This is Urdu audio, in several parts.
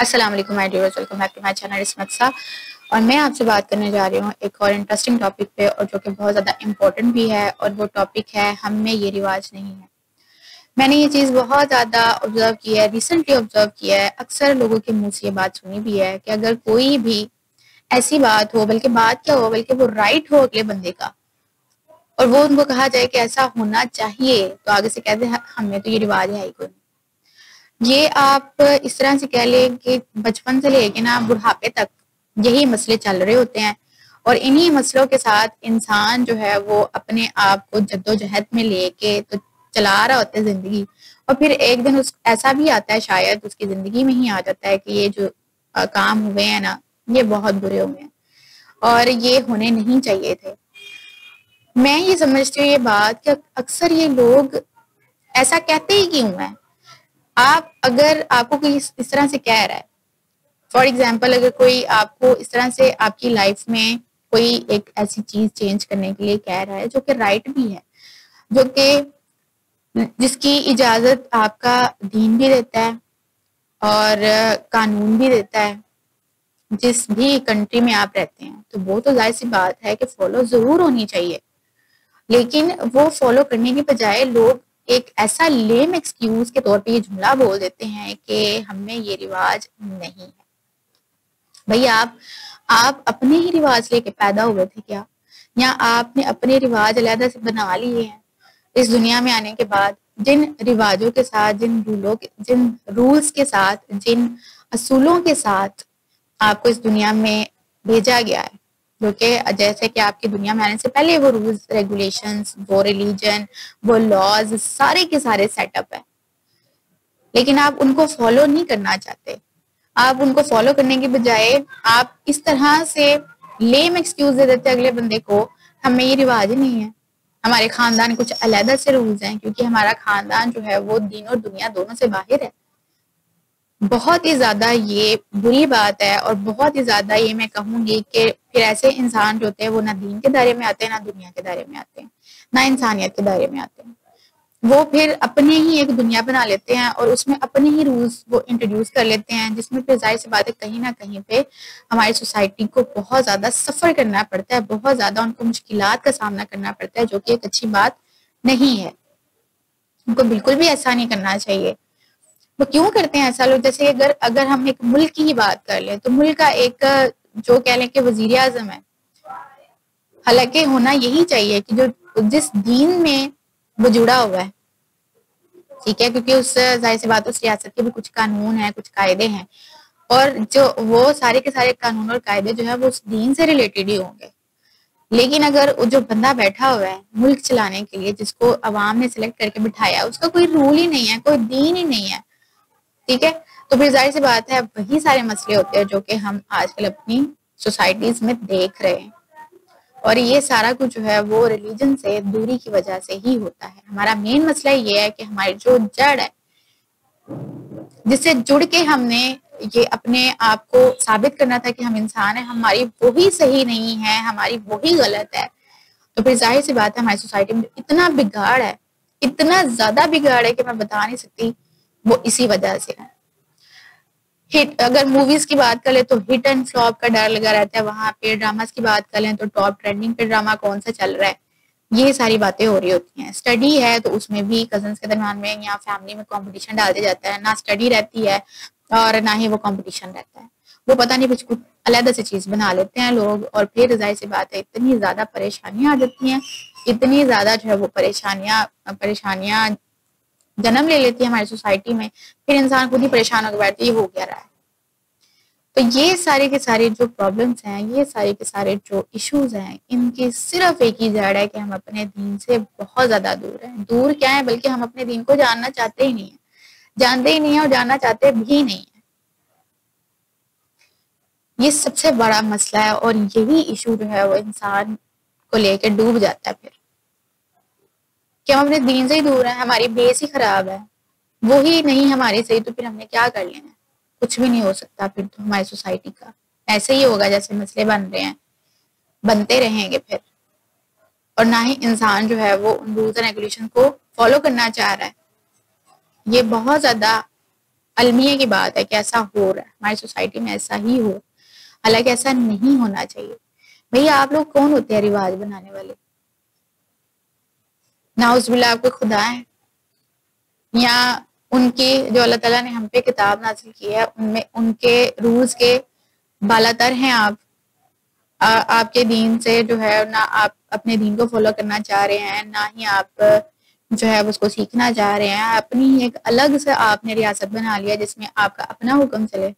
السلام علیکم my dears, welcome back to my channel Ismat sahab. اور میں آپ سے بات کرنے جا رہی ہوں ایک اور انٹرسٹنگ ٹاپک پہ، اور جو کہ بہت زیادہ امپورٹنٹ بھی ہے، اور وہ ٹاپک ہے ہم میں یہ رواج نہیں ہے. میں نے یہ چیز بہت زیادہ آبزرو کی ہے، ریسنٹلی آبزرو کیا ہے. اکثر لوگوں کے منہ سے یہ بات سنی بھی ہے کہ اگر کوئی بھی ایسی بات ہو، بلکہ بات کیا ہو، بلکہ وہ رائٹ ہو اگلے بندے کا، اور وہ ان کو کہا جائے کہ ایسا ہونا چاہیے، تو آگے سے کہتے ہیں ہم میں تو یہ رواج ہے ہی کوئی. یہ آپ اس طرح سے کہہ لیں کہ بچپن سے لے کے نا بڑھاپے تک یہی مسئلے چل رہے ہوتے ہیں، اور انہی مسئلوں کے ساتھ انسان جو ہے وہ اپنے آپ کو جدوجہد میں لے کے تو چلا رہا ہوتا ہے زندگی. اور پھر ایک دن ایسا بھی آتا ہے، شاید اس کی زندگی میں ہی آ جاتا ہے کہ یہ جو کام ہوئے ہیں نا، یہ بہت برے ہوئے ہیں اور یہ ہونے نہیں چاہیے تھے. میں یہ سمجھتی ہوں یہ بات کہ اکثر یہ لوگ ایسا کہتے ہی کیوں ہیں. اگر آپ کو کوئی اس طرح سے کہہ رہا ہے، فار ایگزامپل اگر کوئی آپ کو اس طرح سے آپ کی لائف میں کوئی ایک ایسی چیز چینج کرنے کے لیے کہہ رہا ہے جو کہ رائٹ بھی ہے، جو کہ جس کی اجازت آپ کا دین بھی دیتا ہے اور قانون بھی دیتا ہے، جس بھی کنٹری میں آپ رہتے ہیں، تو وہ تو ظاہر سی بات ہے کہ فالو ضرور ہونی چاہیے. لیکن وہ فالو کرنے کے بجائے لوگ ایک ایسا لیم ایکسکیوز کے طور پہ یہ جملہ بول دیتے ہیں کہ ہم میں یہ رواج نہیں ہے. بھئی آپ اپنے ہی رواج لے کے پیدا ہوئے تھے کیا؟ یا آپ نے اپنے رواج علیحدہ سے بنا لیے ہیں اس دنیا میں آنے کے بعد؟ جن رواجوں کے ساتھ، جن رولز کے ساتھ، جن اصولوں کے ساتھ آپ کو اس دنیا میں بھیجا گیا ہے، جو کہ جیسے کہ آپ کی دنیا میں آنے سے پہلے وہ رولز ریگولیشنز، وہ ریلیجن، وہ لاز سارے کے سارے سیٹ اپ ہیں، لیکن آپ ان کو فالو نہیں کرنا چاہتے. آپ ان کو فالو کرنے کے بجائے آپ اس طرح سے لیم ایکسکیوز دے دیتے اگلے بندے کو، ہمیں یہ رواج ہی نہیں ہے، ہمارے خاندان کچھ علیحدہ سے رولز ہیں، کیونکہ ہمارا خاندان جو ہے وہ دین اور دنیا دونوں سے باہر ہے. بہت ہی زیادہ یہ بری بات ہے، اور بہت ہی زیادہ یہ میں کہوں گی کہ پھر ایسے انسان جو ہوتے ہیں وہ نہ دین کے دائرے میں آتے ہیں، نہ دنیا کے دائرے میں آتے ہیں، نہ انسانیت کے دائرے میں آتے ہیں. وہ پھر اپنے ہی ایک دنیا بنا لیتے ہیں اور اس میں اپنے ہی رولز وہ انٹروڈیوس کر لیتے ہیں، جس میں پھر ظاہر سی بات ہے کہیں نہ کہیں پہ ہماری سوسائٹی کو بہت زیادہ سفر کرنا پڑتا ہے، بہت زیادہ ان کو مشکلات کا سامنا کرنا پڑتا ہے، جو کہ ایک اچھی بات نہیں ہے. ان کو بالکل بھی ایسا نہیں کرنا چاہیے. وہ کیوں کرتے ہیں ایسا لوگ؟ جیسے اگر ہم ایک ملک کی ہی بات کر لیں، تو ملک کا ایک جو کہہ لیں کہ وزیر اعظم ہے، حالانکہ ہونا یہی چاہیے کہ جو جس دین میں وہ جڑا ہوا ہے، ٹھیک ہے، کیونکہ اس ظاہر سی بات اس ریاست کے بھی کچھ قانون ہیں، کچھ قاعدے ہیں، اور جو وہ سارے کے سارے قانون اور قاعدے جو ہیں وہ اس دین سے ریلیٹڈ ہی ہوں گے. لیکن اگر جو بندہ بیٹھا ہوا ہے ملک چلانے کے لیے، جس کو عوام نے سلیکٹ کر کے بٹھایا، اس کا کوئی رول ہی نہیں ہے، کوئی دین ہی نہیں ہے، ٹھیک ہے، تو پھر ظاہر سی بات ہے وہی سارے مسئلے ہوتے ہیں جو کہ ہم آج کل اپنی سوسائٹیز میں دیکھ رہے ہیں. اور یہ سارا کچھ جو ہے وہ ریلیجن سے دوری کی وجہ سے ہی ہوتا ہے. ہمارا مین مسئلہ یہ ہے کہ ہماری جو جڑ ہے، جس سے جڑ کے ہم نے یہ اپنے آپ کو ثابت کرنا تھا کہ ہم انسان ہیں، ہماری وہی صحیح نہیں ہے، ہماری وہی غلط ہے. تو پھر ظاہر سی بات ہے ہماری سوسائٹی میں اتنا بگاڑ ہے، اتنا زیادہ بگاڑ ہے کہ میں بتا نہیں سکتی. وہ اسی وجہ سے ہے. اگر موویز کی بات کریں تو ہٹ اینڈ فلاپ کا ڈر لگا رہتا ہے وہاں پہ. ڈراماز کی بات کریں تو ٹاپ ٹرینڈنگ پہ ڈرامہ کون سا چل رہا ہے، یہ ساری باتیں ہو رہی ہوتی ہیں. اسٹڈی ہے تو اس میں بھی کزنس کے درمیان میں یا فیملی میں کمپٹیشن ڈال دیا جاتا ہے، نہ اسٹڈی رہتی ہے اور نہ ہی وہ کمپٹیشن رہتا ہے. وہ پتہ نہیں کچھ علیحدہ سے چیز بنا لیتے ہیں لوگ، اور پھر ظاہر سی بات ہے اتنی زیادہ پریشانیاں آ جاتی ہیں، اتنی زیادہ جو ہے وہ پریشانیاں جنم لے لیتی ہے ہماری سوسائٹی میں. پھر انسان خود ہی پریشان ہو کے بیٹھتا ہے یہ ہو کیا رہا ہے. تو یہ سارے کے سارے جو پرابلمس ہیں، یہ سارے کے سارے جو ایشوز ہیں، ان کی صرف ایک ہی جڑ ہے کہ ہم اپنے دین سے بہت زیادہ دور ہیں. دور کیا ہے، بلکہ ہم اپنے دین کو جاننا چاہتے ہی نہیں ہیں، جانتے ہی نہیں ہیں اور جاننا چاہتے بھی نہیں ہیں. یہ سب سے بڑا مسئلہ ہے، اور یہی ایشو جو ہے وہ انسان کو لے کے ڈوب جاتا ہے. پھر کہ ہم اپنے دین سے ہی دور ہیں، ہماری بیس ہی خراب ہے، وہی نہیں ہماری صحیح، تو پھر ہم نے کیا کر لینا ہے؟ کچھ بھی نہیں ہو سکتا. پھر تو ہماری سوسائٹی کا ایسے ہی ہوگا جیسے مسئلے بن رہے ہیں، بنتے رہیں گے پھر. اور نہ ہی انسان جو ہے وہ ان رولز اینڈ ریگولیشن کو فالو کرنا چاہ رہا ہے. یہ بہت زیادہ المیہ کی بات ہے کہ ایسا ہو رہا ہے ہماری سوسائٹی میں، ایسا ہی ہو، حالانکہ ایسا نہیں ہونا چاہیے. بھئی آپ لوگ کون ہوتے ہیں رواج بنانے والے؟ نعوذ باللہ آپ کو خدا ہیں یا ان کی جو اللہ تعالیٰ نے ہم پہ کتاب نازل کی ہے ان میں ان کے رولز کے بالاتر ہیں آپ کے دین سے جو ہے نہ آپ اپنے دین کو فالو کرنا چاہ رہے ہیں، نہ ہی آپ جو ہے اس کو سیکھنا چاہ رہے ہیں. اپنی ایک الگ سے آپ نے ریاست بنا لیا جس میں آپ کا اپنا حکم چلے،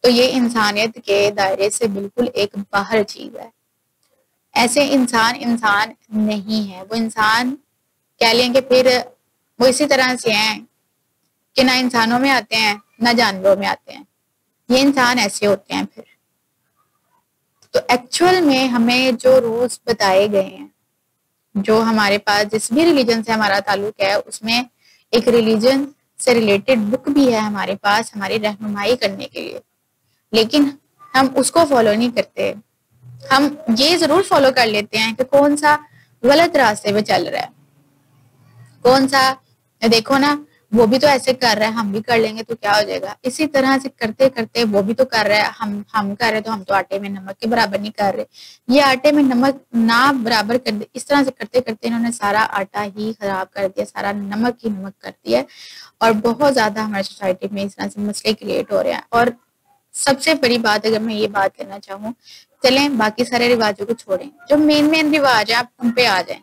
تو یہ انسانیت کے دائرے سے بالکل ایک باہر چیز ہے. ایسے انسان نہیں ہے. وہ انسان کہہ لیں کہ پھر وہ اسی طرح سے ہیں کہ نہ انسانوں میں آتے ہیں نہ جانوروں میں آتے ہیں. یہ انسان ایسے ہوتے ہیں پھر. تو ایکچول میں ہمیں جو رولز بتائے گئے ہیں، جو ہمارے پاس جس بھی ریلیجن سے ہمارا تعلق ہے، اس میں ایک ریلیجن سے ریلیٹڈ بک بھی ہے ہمارے پاس ہماری رہنمائی کرنے کے لیے، لیکن ہم اس کو فالو نہیں کرتے. ہم یہ ضرور فالو کر لیتے ہیں کہ کون سا غلط راستے پہ چل رہا ہے، کون سا دیکھو نا وہ بھی تو ایسے کر رہا ہے، ہم بھی کر لیں گے تو کیا ہو جائے گا. اسی طرح سے کرتے کرتے وہ بھی تو کر رہا ہے، ہم کر رہے تو ہم تو آٹے میں نمک کے برابر نہیں کر رہے. یہ آٹے میں نمک نہ برابر کر دے، اس طرح سے کرتے کرتے انہوں نے سارا آٹا ہی خراب کر دیا، سارا نمک ہی نمک کر دیا. اور بہت زیادہ ہماری سوسائٹی میں اس طرح سے مسئلے کریٹ ہو رہے ہیں. اور سب سے بڑی بات اگر میں یہ بات کرنا چاہوں، چلیں باقی سارے رواجوں کو چھوڑیں، جو مین رواج ہیں آپ ان پہ آ جائیں.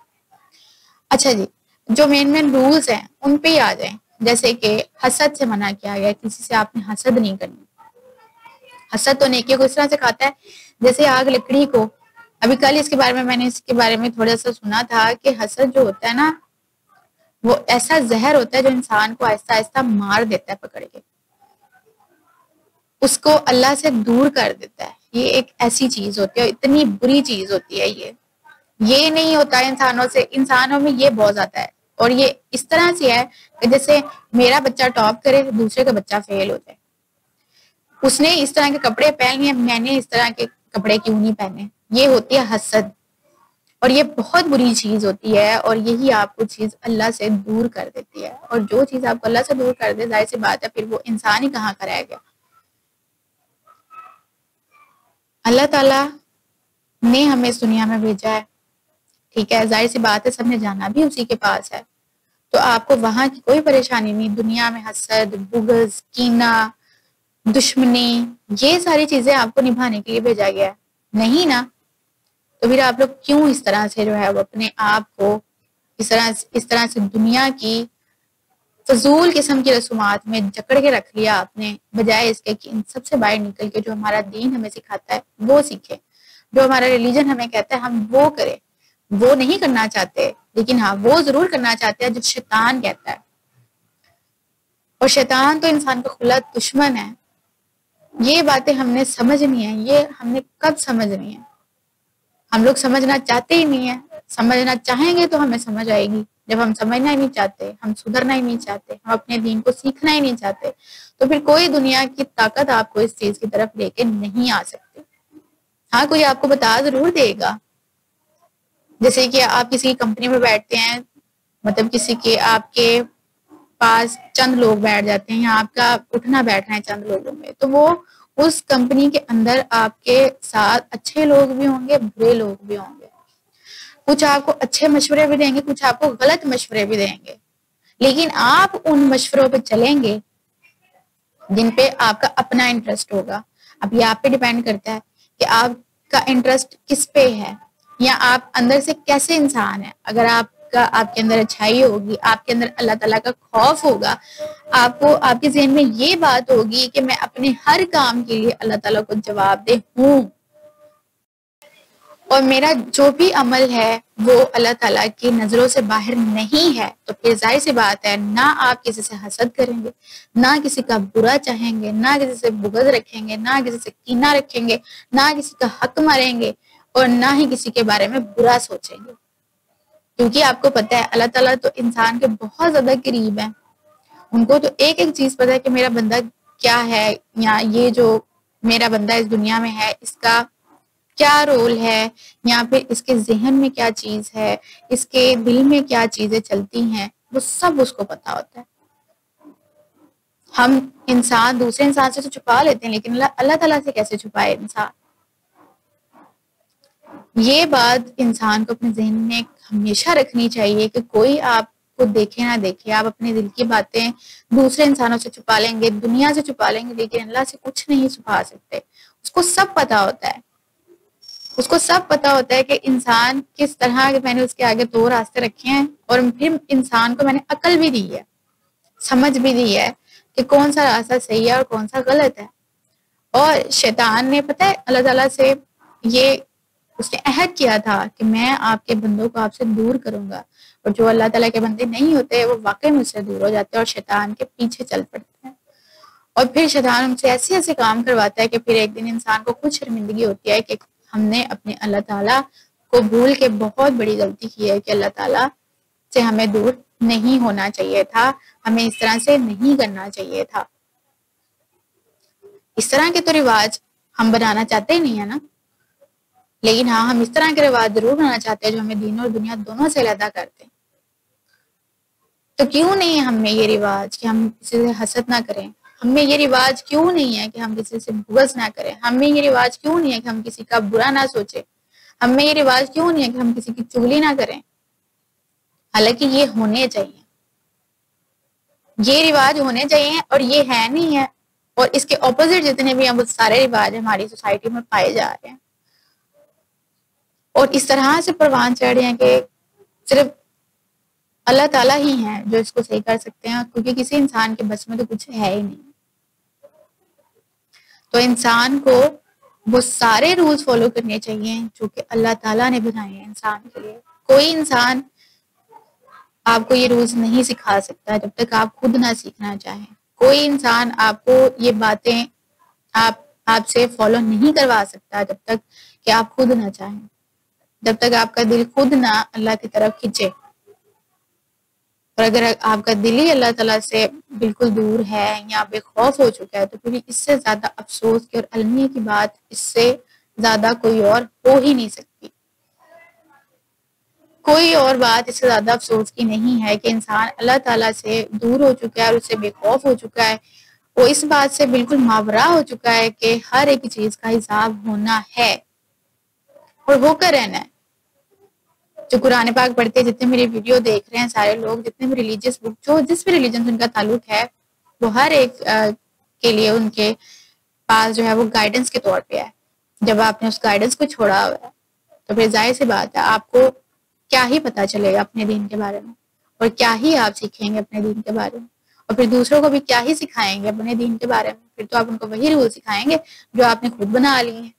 اچھا جی، جو مین رولز ہیں ان پہ ہی آ جائیں. جیسے کہ حسد سے منع کیا گیا، کسی سے آپ نے حسد نہیں کرنی. حسد تو نیکیوں کو اس طرح سے کھاتا ہے جیسے آگ لکڑی کو. ابھی کل اس کے بارے میں نے اس کے بارے میں تھوڑا سا سنا تھا کہ حسد جو ہوتا ہے نا، وہ ایسا زہر ہوتا ہے جو انسان کو آہستہ آہستہ مار دیتا ہے پکڑ کے، اس کو اللہ سے دور کر دیتا ہے. یہ ایک ایسی چیز ہوتی ہے، اتنی بری چیز ہوتی ہے. یہ نہیں ہوتا ہے انسانوں سے، انسانوں میں یہ بہت زیادہ ہے. اور یہ اس طرح سے ہے کہ جیسے میرا بچہ ٹاپ کرے دوسرے کا بچہ فیل ہو جائے. اس نے اس طرح کے کپڑے پہن لیے، میں نے اس طرح کے کپڑے کیوں نہیں پہنے. یہ ہوتی ہے حسد، اور یہ بہت بری چیز ہوتی ہے. اور یہی آپ کو چیز اللہ سے دور کر دیتی ہے. اور جو چیز آپ کو اللہ سے دور کر دے، ظاہر سی بات ہے پھر وہ انسان ہی کہاں کا رہ گیا. اللہ تعالیٰ نے ہمیں اس دنیا میں بھیجا ہے، ٹھیک ہے، ظاہر سی بات ہے سب نے جانا بھی اسی کے پاس ہے. تو آپ کو وہاں کی کوئی پریشانی نہیں. دنیا میں حسد، بغض، کینہ، دشمنی، یہ ساری چیزیں آپ کو نبھانے کے لیے بھیجا گیا ہے نہیں نا. تو پھر آپ لوگ کیوں اس طرح سے جو ہے وہ اپنے آپ کو اس طرح سے دنیا کی فضول قسم کی رسومات میں جکڑ کے رکھ لیا آپ نے، بجائے اس کے کہ ان سب سے باہر نکل کے جو ہمارا دین ہمیں سکھاتا ہے وہ سیکھے، جو ہمارا ریلیجن ہمیں کہتا ہے ہم وہ کریں. وہ نہیں کرنا چاہتے، لیکن ہاں وہ ضرور کرنا چاہتے ہیں جو شیطان کہتا ہے. اور شیطان تو انسان کا کھلا دشمن ہے. یہ باتیں ہم نے سمجھنی ہیں. یہ ہم نے کب سمجھنی ہے؟ ہم لوگ سمجھنا چاہتے ہی نہیں ہیں. سمجھنا چاہیں گے تو ہمیں سمجھ آئے گی. جب ہم سمجھنا ہی نہیں چاہتے، ہم سدھرنا ہی نہیں چاہتے، ہم اپنے دین کو سیکھنا ہی نہیں چاہتے، تو پھر کوئی دنیا کی طاقت آپ کو اس چیز کی طرف لے کے نہیں آ سکتی. ہاں کوئی آپ کو بتا ضرور دے گا. جیسے کہ آپ کسی کمپنی میں بیٹھتے ہیں، مطلب کسی کے آپ کے پاس چند لوگ بیٹھ جاتے ہیں، یا آپ کا اٹھنا بیٹھنا ہے چند لوگوں میں، تو وہ اس کمپنی کے اندر آپ کے ساتھ اچھے لوگ بھی ہوں گے، برے لوگ بھی ہوں گے. کچھ آپ کو اچھے مشورے بھی دیں گے، کچھ آپ کو غلط مشورے بھی دیں گے، لیکن آپ ان مشوروں پہ چلیں گے جن پہ آپ کا اپنا انٹرسٹ ہوگا. اب یہ آپ پہ ڈیپینڈ کرتا ہے کہ آپ کا انٹرسٹ کس پہ ہے، یا آپ اندر سے کیسے انسان ہیں. اگر آپ کے اندر اچھائی ہوگی، آپ کے اندر اللہ تعالیٰ کا خوف ہوگا، آپ کو آپ کے ذہن میں یہ بات ہوگی کہ میں اپنے ہر کام کے لیے اللہ تعالیٰ کو جواب دہ ہوں، اور میرا جو بھی عمل ہے وہ اللہ تعالیٰ کی نظروں سے باہر نہیں ہے، تو پھر ظاہر سی بات ہے نہ آپ کسی سے حسد کریں گے، نہ کسی کا برا چاہیں گے، نہ کسی سے بغض رکھیں گے، نہ کسی سے کینہ رکھیں گے، نہ کسی کا حق ماریں گے، اور نہ ہی کسی کے بارے میں برا سوچیں گے. کیونکہ آپ کو پتہ ہے اللہ تعالیٰ تو انسان کے بہت زیادہ قریب ہے. ان کو تو ایک ایک چیز پتہ ہے کہ میرا بندہ کیا ہے، یا یہ جو میرا بندہ اس دنیا میں ہے اس کا کیا رول ہے، یا پھر اس کے ذہن میں کیا چیز ہے، اس کے دل میں کیا چیزیں چلتی ہیں، وہ سب اس کو پتا ہوتا ہے. ہم انسان دوسرے انسان سے تو چھپا لیتے ہیں، لیکن اللہ تعالیٰ سے کیسے چھپائے انسان؟ یہ بات انسان کو اپنے ذہن میں ہمیشہ رکھنی چاہیے کہ کوئی آپ کو دیکھے نہ دیکھے، آپ اپنے دل کی باتیں دوسرے انسانوں سے چھپا لیں گے، دنیا سے چھپا لیں گے، لیکن اللہ سے کچھ نہیں چھپا سکتے۔ اس کو سب پتا ہوتا ہے، اس کو سب پتا ہوتا ہے کہ انسان کس طرح کے، میں نے اس کے آگے 2 راستے رکھے ہیں، اور پھر انسان کو میں نے عقل بھی دی ہے، سمجھ بھی دی ہے کہ کون سا راستہ صحیح ہے اور کون سا غلط ہے۔ اور شیطان نے پتہ ہے اللہ تعالیٰ سے یہ اس نے عہد کیا تھا کہ میں آپ کے بندوں کو آپ سے دور کروں گا، اور جو اللہ تعالیٰ کے بندے نہیں ہوتے وہ واقعی مجھ سے دور ہو جاتے ہیں اور شیطان کے پیچھے چل پڑتے ہیں، اور پھر شیطان ان سے ایسے ایسے کام کرواتا ہے کہ پھر ایک دن انسان کو خود شرمندگی ہوتی ہے کہ ہم نے اپنے اللہ تعالیٰ کو بھول کے بہت بڑی غلطی کی ہے، کہ اللہ تعالیٰ سے ہمیں دور نہیں ہونا چاہیے تھا، ہمیں اس طرح سے نہیں کرنا چاہیے تھا۔ اس طرح کے تو رواج ہم بنانا چاہتے ہی نہیں ہے نا، لیکن ہاں ہم اس طرح کے رواج ضرور بنانا چاہتے ہیں جو ہمیں دین اور دنیا دونوں سے علیحدہ کرتے ہیں۔ تو کیوں نہیں ہے ہم میں یہ رواج کہ ہم کسی سے حسد نہ کریں؟ ہم میں یہ رواج کیوں نہیں ہے کہ ہم کسی سے بغض نہ کریں؟ ہم میں یہ رواج کیوں نہیں ہے کہ ہم کسی کا برا نہ سوچیں؟ ہم میں یہ رواج کیوں نہیں ہے کہ ہم کسی کی چغلی نہ کریں؟ حالانکہ یہ ہونے چاہیے، یہ رواج ہونے چاہیے، اور یہ ہے نہیں ہے، اور اس کے اپوزٹ جتنے بھی ہیں وہ سارے رواج ہماری سوسائٹی میں پائے جا رہے ہیں، اور اس طرح سے پروان چڑھ رہے ہیں کہ صرف اللہ تعالیٰ ہی ہیں جو اس کو صحیح کر سکتے ہیں، کیونکہ کسی انسان کے بس میں تو کچھ ہے ہی نہیں۔ تو انسان کو وہ سارے رولز فالو کرنے چاہیے جو کہ اللہ تعالیٰ نے بنائے ہیں انسان کے لیے۔ کوئی انسان آپ کو یہ رولز نہیں سکھا سکتا جب تک آپ خود نہ سیکھنا چاہیں۔ کوئی انسان آپ کو یہ باتیں آپ سے فالو نہیں کروا سکتا جب تک کہ آپ خود نہ چاہیں، جب تک آپ کا دل خود نہ اللہ کی طرف کھنچے۔ اور اگر آپ کا دل ہی اللہ تعالیٰ سے بالکل دور ہے یا بے خوف ہو چکا ہے، تو پھر اس سے زیادہ افسوس کی اور المیہ کی بات اس سے زیادہ کوئی اور ہو ہی نہیں سکتی۔ کوئی اور بات اس سے زیادہ افسوس کی نہیں ہے کہ انسان اللہ تعالیٰ سے دور ہو چکا ہے اور اس سے بے خوف ہو چکا ہے، وہ اس بات سے بالکل ماورا ہو چکا ہے کہ ہر ایک چیز کا حساب ہونا ہے اور ہو کر رہنا ہے۔ جو قرآن پاک پڑھتے ہیں، جتنے میری ویڈیو دیکھ رہے ہیں سارے لوگ، جتنے بھی ریلیجیس بک، جو جس بھی ریلیجن سے ان کا تعلق ہے، وہ ہر ایک کے لیے ان کے پاس جو ہے وہ گائیڈنس کے طور پہ ہے۔ جب آپ نے اس گائیڈنس کو چھوڑا ہوا ہے تو پھر ظاہر سی بات ہے آپ کو کیا ہی پتا چلے گا اپنے دین کے بارے میں، اور کیا ہی آپ سیکھیں گے اپنے دین کے بارے میں، اور پھر دوسروں کو بھی کیا ہی سکھائیں گے اپنے دین کے بارے میں۔ پھر تو آپ ان کو وہی رول سکھائیں گے جو آپ نے خود بنا لی ہیں۔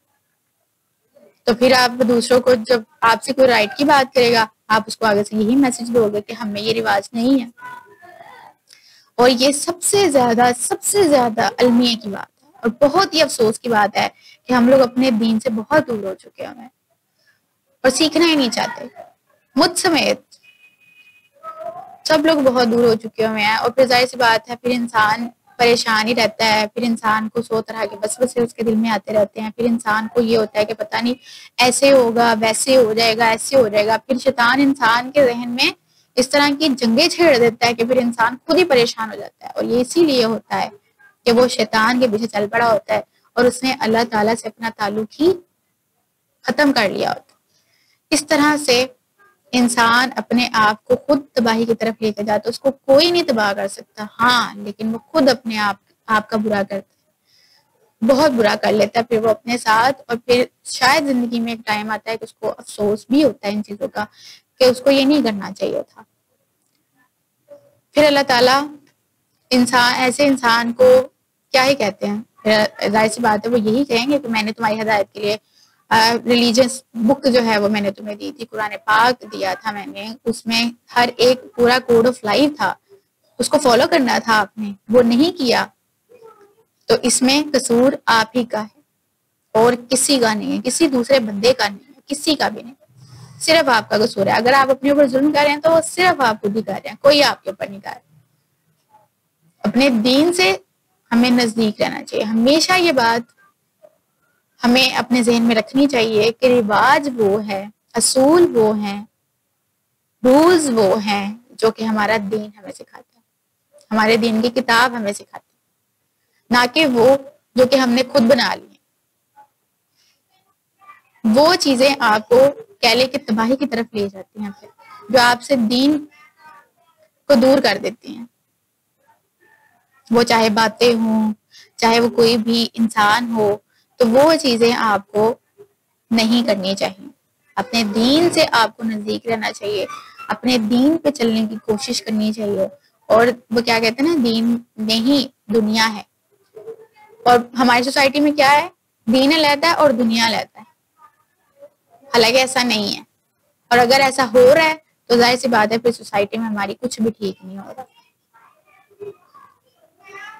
تو پھر آپ دوسروں کو جب آپ سے کوئی رائٹ کی بات کرے گا، آپ اس کو آگے سے یہی میسج دو گے کہ ہم میں یہ رواج نہیں ہے۔ اور یہ سب سے زیادہ المیہ کی بات ہے، اور بہت ہی افسوس کی بات ہے کہ ہم لوگ اپنے دین سے بہت دور ہو چکے ہیں اور سیکھنا ہی نہیں چاہتے، مجھ سمیت سب لوگ بہت دور ہو چکے ہوئے ہیں۔ اور پھر ظاہر سی بات ہے پھر انسان پریشان ہی رہتا ہے، پھر انسان کو 100 طرح کے وسوسے اس کے دل میں آتے رہتے ہیں، پھر انسان کو یہ ہوتا ہے کہ پتہ نہیں ایسے ہوگا، ویسے ہو جائے گا، ایسے ہو جائے گا۔ پھر شیطان انسان کے ذہن میں اس طرح کی جنگیں چھیڑ دیتا ہے کہ پھر انسان خود ہی پریشان ہو جاتا ہے، اور یہ اسی لیے ہوتا ہے کہ وہ شیطان کے پیچھے چل پڑا ہوتا ہے اور اس نے اللہ تعالیٰ سے اپنا تعلق ہی ختم کر لیا ہوتا ہے۔ اس طرح سے انسان اپنے آپ کو خود تباہی کی طرف لے کے جاتا ہے، اس کو کوئی نہیں تباہ کر سکتا، ہاں لیکن وہ خود اپنے آپ کا برا کرتا ہے، بہت برا کر لیتا ہے پھر وہ اپنے ساتھ۔ اور پھر شاید زندگی میں ایک ٹائم آتا ہے کہ اس کو افسوس بھی ہوتا ہے ان چیزوں کا کہ اس کو یہ نہیں کرنا چاہیے تھا۔ پھر اللہ تعالیٰ ایسے انسان کو کیا ہی کہتے ہیں، ظاہر سی بات ہے وہ یہی کہیں گے کہ میں نے تمہاری ہدایت کے لیے ریلیجس بک جو ہے وہ میں نے تمہیں دی تھی، قرآن پاک دیا تھا میں نے، اس میں ہر ایک پورا کوڈ آف لائف تھا، اس کو فالو کرنا تھا آپ نے، وہ نہیں کیا، تو اس میں قصور آپ ہی کا ہے اور کسی کا نہیں ہے، کسی دوسرے بندے کا نہیں ہے، کسی کا بھی نہیں، صرف آپ کا قصور ہے۔ اگر آپ اپنے اوپر ظلم کر رہے ہیں تو وہ صرف آپ خود ہی کر رہے ہیں، کوئی آپ کے اوپر نہیں کر رہا۔ اپنے دین سے ہمیں نزدیک رہنا چاہیے، ہمیشہ یہ بات ہمیں اپنے ذہن میں رکھنی چاہیے کہ رواج وہ ہے، اصول وہ ہیں، رولز وہ ہیں جو کہ ہمارا دین ہمیں سکھاتا ہے، ہمارے دین کی کتاب ہمیں سکھاتی ہے۔ نہ کہ وہ جو کہ ہم نے خود بنا لی. وہ چیزیں آپ کو کہہ لے کہ تباہی کی طرف لے جاتی ہیں پھر, جو آپ سے دین کو دور کر دیتی ہیں. وہ چاہے باتیں ہوں, چاہے وہ کوئی بھی انسان ہو, تو وہ چیزیں آپ کو نہیں کرنی چاہیے. اپنے دین سے آپ کو نزدیک رہنا چاہیے, اپنے دین پہ چلنے کی کوشش کرنی چاہیے. اور وہ کیا کہتے ہیں نا, دین میں ہی دنیا ہے. اور ہماری سوسائٹی میں کیا ہے, دین علیحدہ ہے اور دنیا علیحدہ ہے. حالانکہ ایسا نہیں ہے, اور اگر ایسا ہو رہا ہے تو ظاہر سی بات ہے پھر سوسائٹی میں ہماری کچھ بھی ٹھیک نہیں ہو رہا.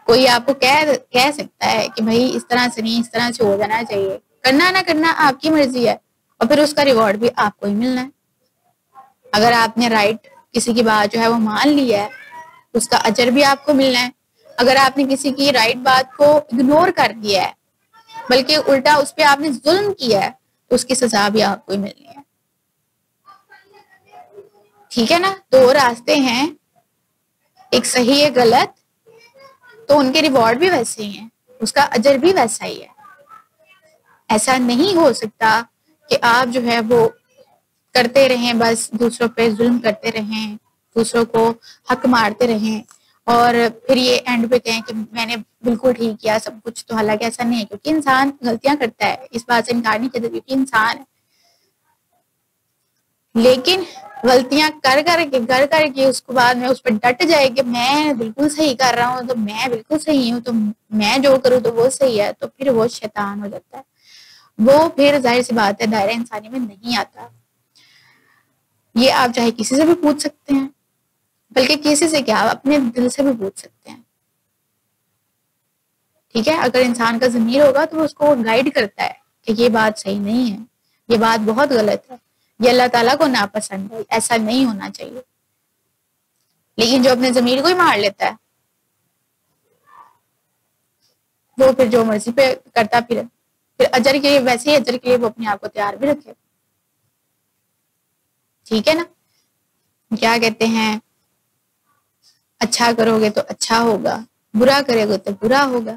کوئی آپ کو کہہ سکتا ہے کہ بھائی اس طرح سے نہیں, اس طرح سے ہو جانا چاہیے. کرنا نہ کرنا آپ کی مرضی ہے, اور پھر اس کا ریوارڈ بھی آپ کو ہی ملنا ہے. اگر آپ نے رائٹ کسی کی بات جو ہے وہ مان لی ہے, اس کا اجر بھی آپ کو ملنا ہے. اگر آپ نے کسی کی رائٹ بات کو اگنور کر دیا ہے, بلکہ الٹا اس پہ آپ نے ظلم کیا ہے, تو اس کی سزا بھی آپ کو ہی ملنی ہے. ٹھیک ہے نا. دو راستے ہیں, ایک صحیح ہے غلط, تو ان کے ریوارڈ بھی ویسے ہی ہیں, اس کا اجر بھی ویسا ہی ہے. ایسا نہیں ہو سکتا کہ آپ جو ہے وہ کرتے رہیں, بس دوسروں پہ ظلم کرتے رہیں, دوسروں کو حق مارتے رہیں, اور پھر یہ اینڈ پہ کہیں کہ میں نے بالکل ٹھیک کیا سب کچھ. تو حالانکہ ایسا نہیں ہے, کیونکہ انسان غلطیاں کرتا ہے, اس بات سے انکار نہیں کرتا, کیونکہ انسان ہے. لیکن غلطیاں کر کر کے اس کو بعد میں اس پہ ڈٹ جائے کہ میں بالکل صحیح کر رہا ہوں, تو میں بالکل صحیح ہوں, تو میں جو کروں تو وہ صحیح ہے, تو پھر وہ شیطان ہو جاتا ہے. وہ پھر ظاہر سی بات ہے دائرہ انسانی میں نہیں آتا. یہ آپ چاہے کسی سے بھی پوچھ سکتے ہیں, بلکہ کسی سے کیا, آپ اپنے دل سے بھی پوچھ سکتے ہیں. ٹھیک ہے. اگر انسان کا ضمیر ہوگا تو وہ اس کو گائیڈ کرتا ہے کہ یہ بات صحیح نہیں ہے, یہ بات بہت غلط ہے, یہ اللہ تعالیٰ کو ناپسند ہے, ایسا نہیں ہونا چاہیے. لیکن جو اپنے ضمیر کو ہی مار لیتا ہے, وہ پھر جو مرضی پہ کرتا پھر اجر کے لیے, ویسے ہی اجر کے لیے وہ اپنے آپ کو تیار بھی رکھے. ٹھیک ہے نا. کیا کہتے ہیں, اچھا کرو گے تو اچھا ہوگا, برا کرے گے تو برا ہوگا.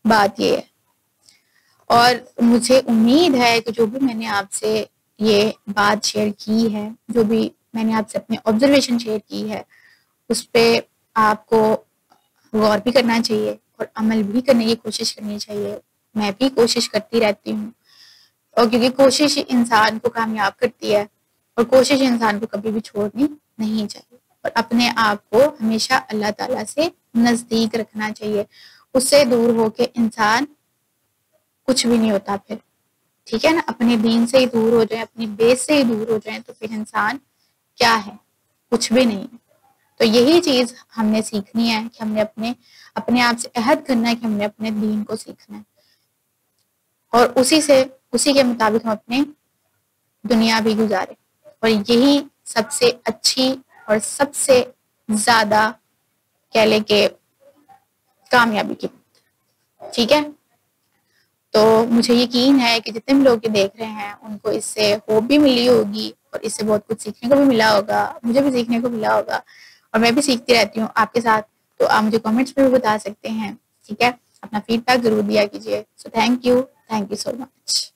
بات یہ ہے. اور مجھے امید ہے کہ جو بھی میں نے آپ سے یہ بات شیئر کی ہے, جو بھی میں نے آپ سے اپنے آبزرویشن شیئر کی ہے, اس پہ آپ کو غور بھی کرنا چاہیے اور عمل بھی کرنے کی کوشش کرنی چاہیے. میں بھی کوشش کرتی رہتی ہوں, اور کیونکہ کوشش انسان کو کامیاب کرتی ہے, اور کوشش انسان کو کبھی بھی چھوڑنی نہیں چاہیے. اور اپنے آپ کو ہمیشہ اللہ تعالیٰ سے نزدیک رکھنا چاہیے. اس سے دور ہو کے انسان کچھ بھی نہیں ہوتا پھر. ٹھیک ہے نا. اپنے دین سے ہی دور ہو جائیں, اپنی بیس سے ہی دور ہو جائیں, تو پھر انسان کیا ہے, کچھ بھی نہیں. تو یہی چیز ہم نے سیکھنی ہے کہ ہم نے اپنے آپ سے عہد کرنا ہے کہ ہم نے اپنے دین کو سیکھنا ہے, اور اسی کے مطابق ہم اپنے دنیا بھی گزارے. اور یہی سب سے اچھی اور سب سے زیادہ کہہ لے کہ کامیابی کی. ٹھیک ہے. تو مجھے یقین ہے کہ جتنے بھی لوگ دیکھ رہے ہیں ان کو اس سے ہوپ بھی ملی ہوگی, اور اس سے بہت کچھ سیکھنے کو بھی ملا ہوگا. مجھے بھی سیکھنے کو ملا ہوگا, اور میں بھی سیکھتی رہتی ہوں آپ کے ساتھ. تو آپ مجھے کمنٹس میں بھی بتا سکتے ہیں. ٹھیک ہے. اپنا فیڈ بیک ضرور دیا کیجیے. So thank you so much.